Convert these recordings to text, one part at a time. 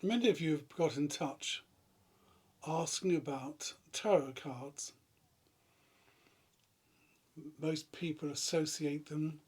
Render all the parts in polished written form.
Many of you have got in touch asking about tarot cards. Most people associate them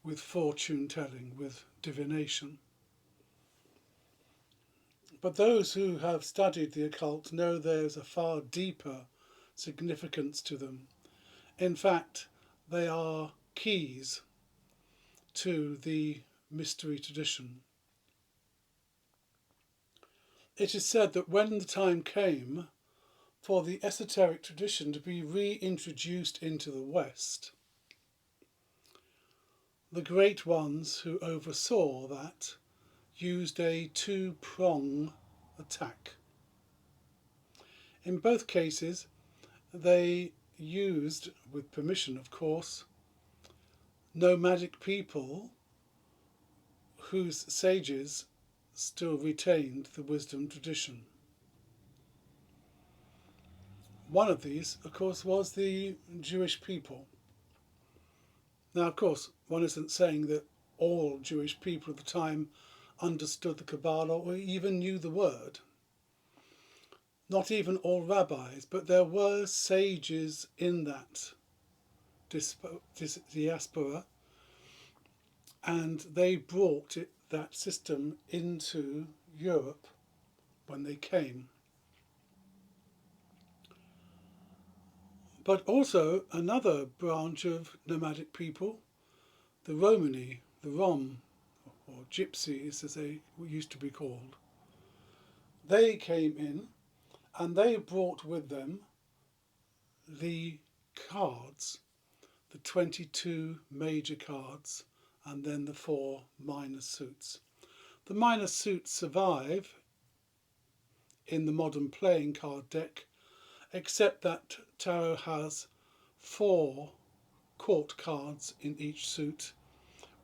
with fortune telling, with divination. But those who have studied the occult know there's a far deeper significance to them. In fact, they are keys to the mystery tradition. It is said that when the time came for the esoteric tradition to be reintroduced into the West, the great ones who oversaw that used a two-prong attack. In both cases, they used, with permission of course, nomadic people whose sages still retained the wisdom tradition. One of these, of course, was the Jewish people. Now, of course, one isn't saying that all Jewish people at the time understood the Kabbalah or even knew the word. Not even all rabbis, but there were sages in that diaspora, and they brought that system into Europe when they came. But also another branch of nomadic people, the Romani, the Rom, or Gypsies as they used to be called. They came in and they brought with them the cards, the 22 major cards, and then the 4 minor suits. The minor suits survive in the modern playing card deck, except that tarot has 4 court cards in each suit,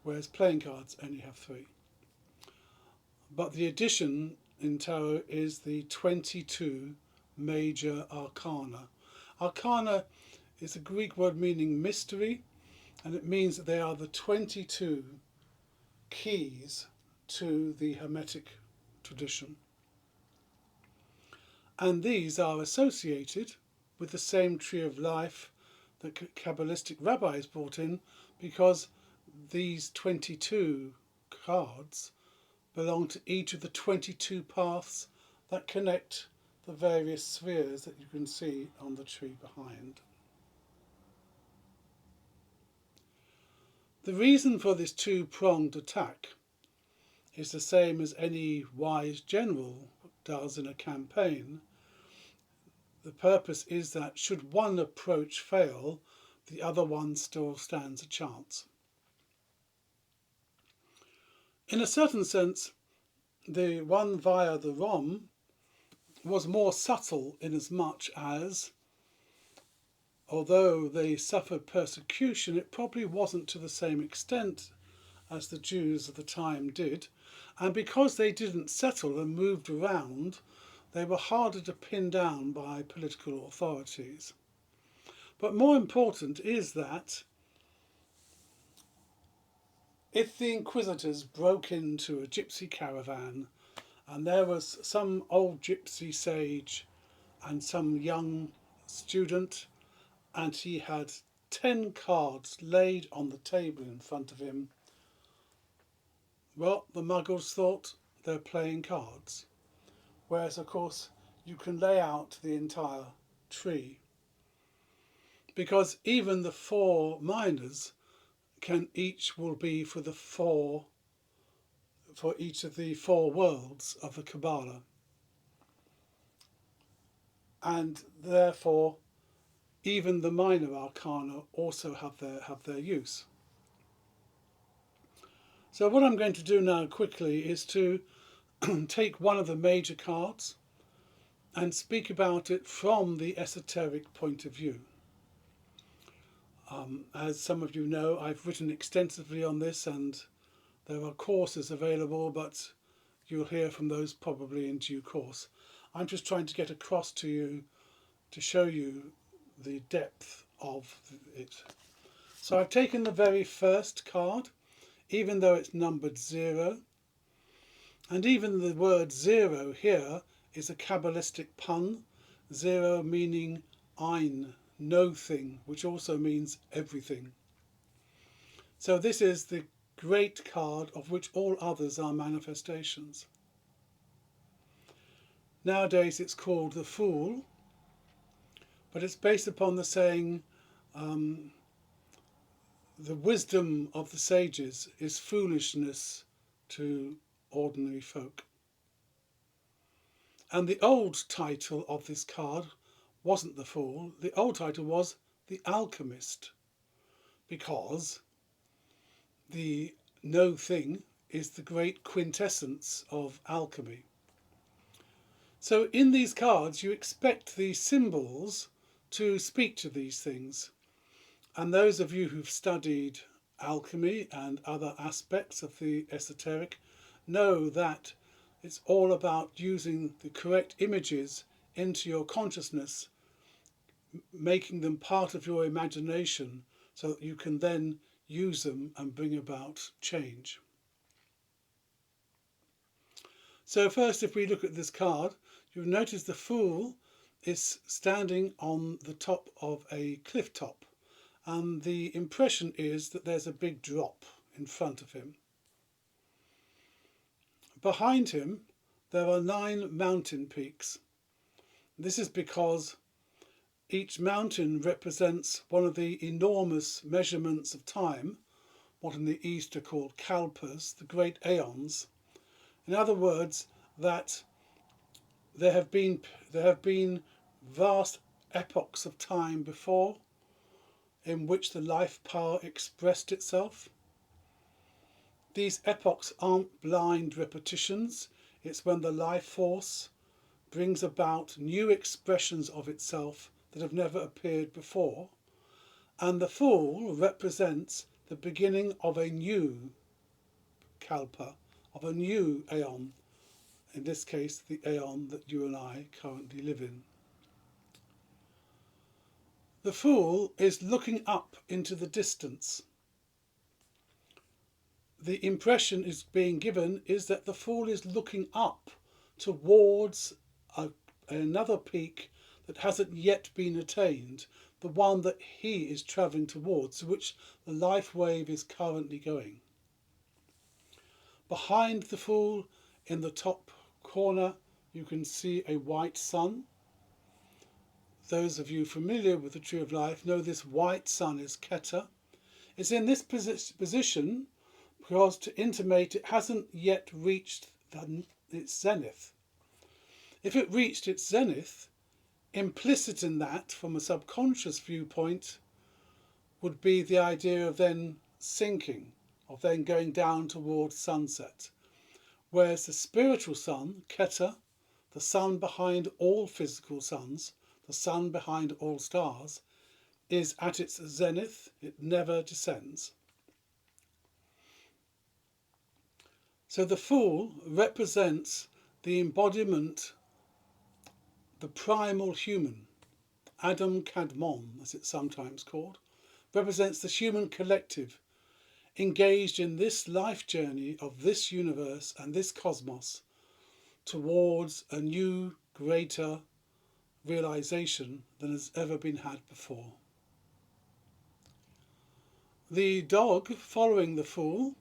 whereas playing cards only have 3. But the addition in tarot is the 22 major arcana. Arcana is a Greek word meaning mystery, and it means that they are the 22 keys to the Hermetic tradition. And these are associated with the same tree of life that Kabbalistic rabbis brought in, because these 22 cards belong to each of the 22 paths that connect the various spheres that you can see on the tree behind. The reason for this two-pronged attack is the same as any wise general does in a campaign. The purpose is that should one approach fail, the other one still stands a chance. In a certain sense, the one via the Rom was more subtle inasmuch as, although they suffered persecution, it probably wasn't to the same extent as the Jews of the time did, and because they didn't settle and moved around, they were harder to pin down by political authorities. But more important is that if the inquisitors broke into a gypsy caravan and there was some old gypsy sage and some young student, and he had 10 cards laid on the table in front of him, well, the muggles thought they're playing cards. Whereas, of course, you can lay out the entire tree, because even the 4 minors will be for each of the 4 worlds of the Kabbalah, and therefore even the minor arcana also have their use. So what I'm going to do now quickly is to take one of the major cards and speak about it from the esoteric point of view. As some of you know, I've written extensively on this, and there are courses available, but you'll hear from those probably in due course. I'm just trying to get across to you to show you the depth of it. So I've taken the very first card, even though it's numbered 0. And even the word zero here is a Kabbalistic pun, zero meaning ein, no thing, which also means everything. So this is the great card of which all others are manifestations. Nowadays it's called the Fool, but it's based upon the saying, the wisdom of the sages is foolishness to ordinary folk. And the old title of this card wasn't the Fool, the old title was the Alchemist, because the no thing is the great quintessence of alchemy. So in these cards you expect these symbols to speak to these things. And those of you who've studied alchemy and other aspects of the esoteric know that it's all about using the correct images into your consciousness, making them part of your imagination so that you can then use them and bring about change. So first, if we look at this card, you'll notice the Fool is standing on the top of a cliff top, and the impression is that there's a big drop in front of him. Behind him there are 9 mountain peaks. This is because each mountain represents one of the enormous measurements of time, what in the East are called kalpas, the great aeons. In other words, that there have been vast epochs of time before in which the life power expressed itself. These epochs aren't blind repetitions, it's when the life force brings about new expressions of itself that have never appeared before, and the Fool represents the beginning of a new kalpa, of a new aeon, in this case the aeon that you and I currently live in. The Fool is looking up into the distance. The impression is being given is that the Fool is looking up towards another peak that hasn't yet been attained, the one that he is travelling towards, to which the life wave is currently going. Behind the Fool, in the top corner, you can see a white sun. Those of you familiar with the Tree of Life know this white sun is Keter. It's in this position because to intimate it hasn't yet reached its zenith. If it reached its zenith, implicit in that, from a subconscious viewpoint, would be the idea of then sinking, of then going down towards sunset. Whereas the spiritual sun, Keter, the sun behind all physical suns, the sun behind all stars, is at its zenith, it never descends. So the Fool represents the embodiment, the primal human, Adam Kadmon, as it's sometimes called, represents the human collective engaged in this life journey of this universe and this cosmos towards a new, greater realization than has ever been had before. The dog following the Fool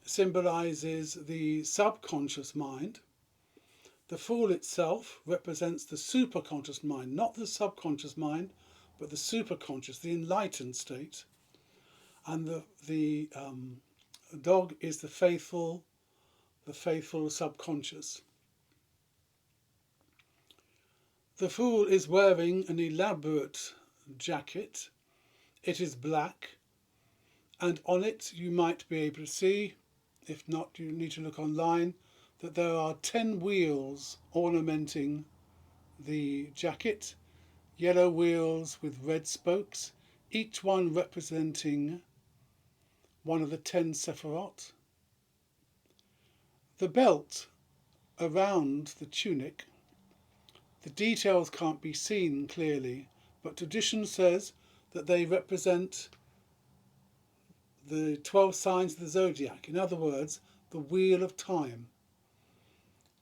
symbolizes the subconscious mind. The Fool itself represents the superconscious mind, not the subconscious mind, but the superconscious, the enlightened state. And the dog is the faithful subconscious. The Fool is wearing an elaborate jacket. It is black, and on it you might be able to see, if not you need to look online, that there are 10 wheels ornamenting the jacket, yellow wheels with red spokes, each one representing one of the 10 Sephirot. The belt around the tunic, the details can't be seen clearly, but tradition says that they represent the 12 signs of the zodiac. In other words, the wheel of time.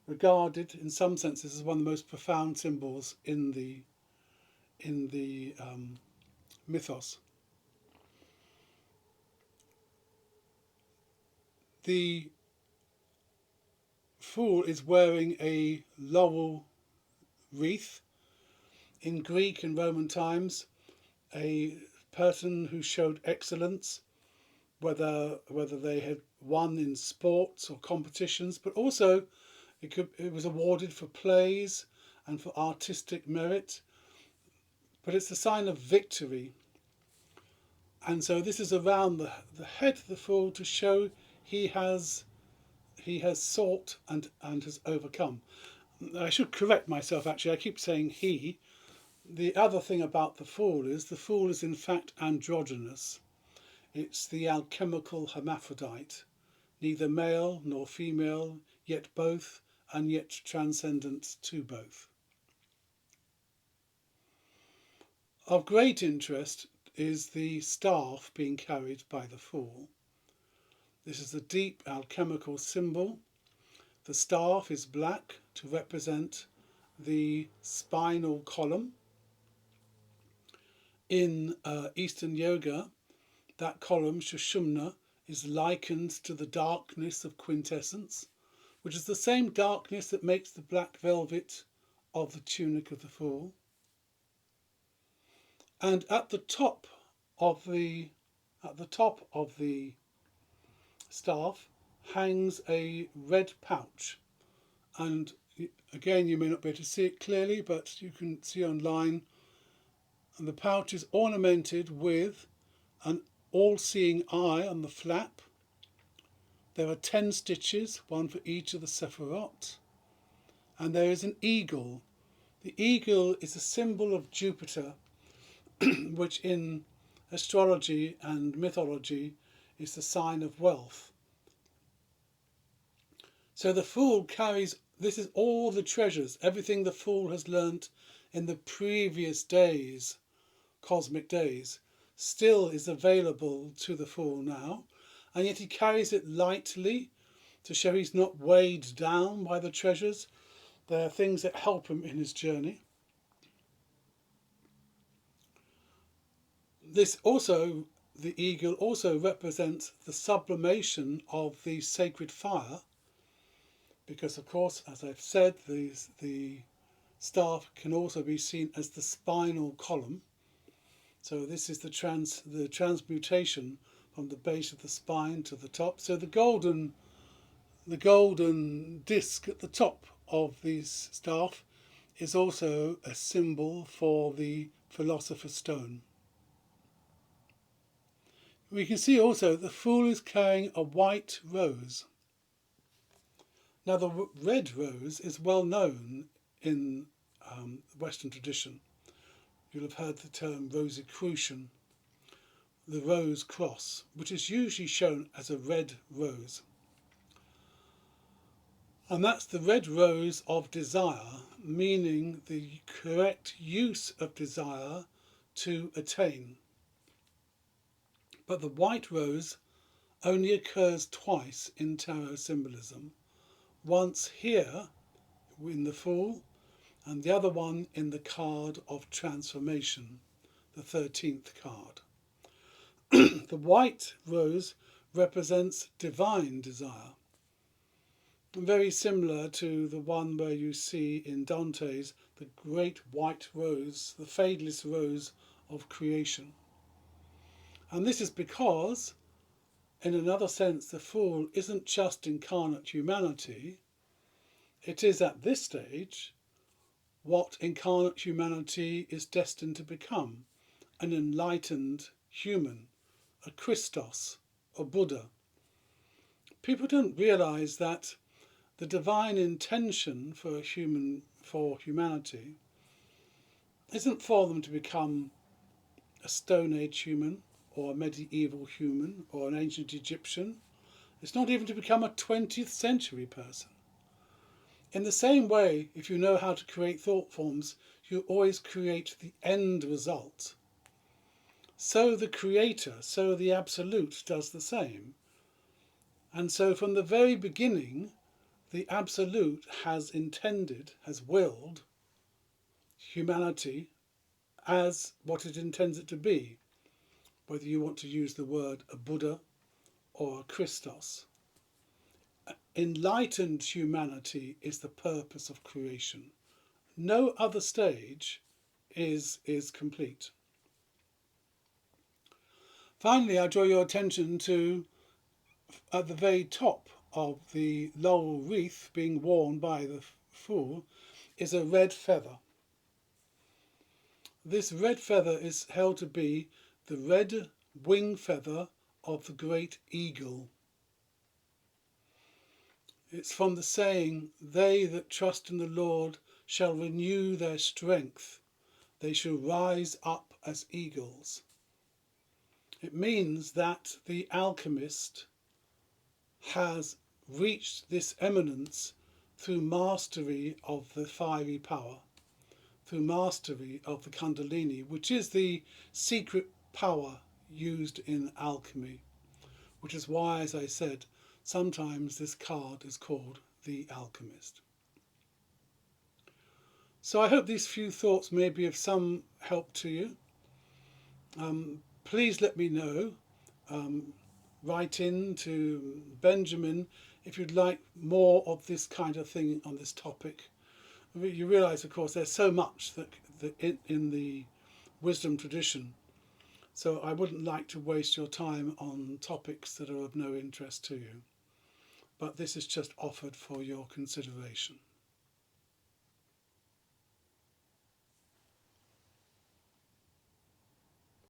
regarded in some senses as one of the most profound symbols in the mythos. The fool is wearing a laurel wreath. In Greek and Roman times, a person who showed excellence, whether they had won in sports or competitions, but also it was awarded for plays and for artistic merit. But it's a sign of victory. And so this is around the head of the fool to show he has sought and has overcome. I should correct myself actually, I keep saying he. The other thing about the fool is in fact androgynous. It's the alchemical hermaphrodite, neither male nor female, yet both, and yet transcendent to both. Of great interest is the staff being carried by the fool. This is a deep alchemical symbol. The staff is black to represent the spinal column. In Eastern Yoga, that column, Sushumna, is likened to the darkness of quintessence, which is the same darkness that makes the black velvet of the tunic of the fool. And at the top of the staff hangs a red pouch, and again you may not be able to see it clearly, but you can see online, and the pouch is ornamented with an all-seeing eye on the flap. There are 10 stitches, one for each of the Sephirot, and there is an eagle. The eagle is a symbol of Jupiter, which in astrology and mythology is the sign of wealth. So the fool carries, this is all the treasures, everything the fool has learnt in the previous days, cosmic days, still is available to the fool now, and yet he carries it lightly to show he's not weighed down by the treasures. There are things that help him in his journey. The eagle also represents the sublimation of the sacred fire, because of course, as I've said, the staff can also be seen as the spinal column. So this is the transmutation from the base of the spine to the top. So the golden disc at the top of the staff is also a symbol for the philosopher's stone. We can see also the fool is carrying a white rose. Now the red rose is well known in Western tradition. You'll have heard the term Rosicrucian, the rose cross, which is usually shown as a red rose. And that's the red rose of desire, meaning the correct use of desire to attain. But the white rose only occurs twice in tarot symbolism. Once here in the Fool, and the other one in the card of transformation, the 13th card. The white rose represents divine desire, very similar to the one where you see in Dante's the great white rose, the fadeless rose of creation. And this is because, in another sense, the Fool isn't just incarnate humanity. It is at this stage what incarnate humanity is destined to become, an enlightened human, a Christos, a Buddha. People don't realise that the divine intention for humanity isn't for them to become a Stone Age human, or a medieval human, or an ancient Egyptian. It's not even to become a 20th century person. In the same way, if you know how to create thought forms, you always create the end result. So the Creator, so the Absolute does the same. And so from the very beginning, the Absolute has intended, has willed humanity as what it intends it to be, whether you want to use the word a Buddha or a Christos. Enlightened humanity is the purpose of creation. No other stage is complete. Finally, I draw your attention to, at the very top of the laurel wreath being worn by the fool, is a red feather. This red feather is held to be the red wing feather of the great eagle. It's from the saying, "They that trust in the Lord shall renew their strength. They shall rise up as eagles." It means that the alchemist has reached this eminence through mastery of the fiery power, through mastery of the Kundalini, which is the secret power used in alchemy, which is why, as I said, sometimes this card is called the Alchemist. So I hope these few thoughts may be of some help to you. Please let me know. Write in to Benjamin if you'd like more of this kind of thing on this topic. You realise, of course, there's so much that in the wisdom tradition, so I wouldn't like to waste your time on topics that are of no interest to you. But this is just offered for your consideration.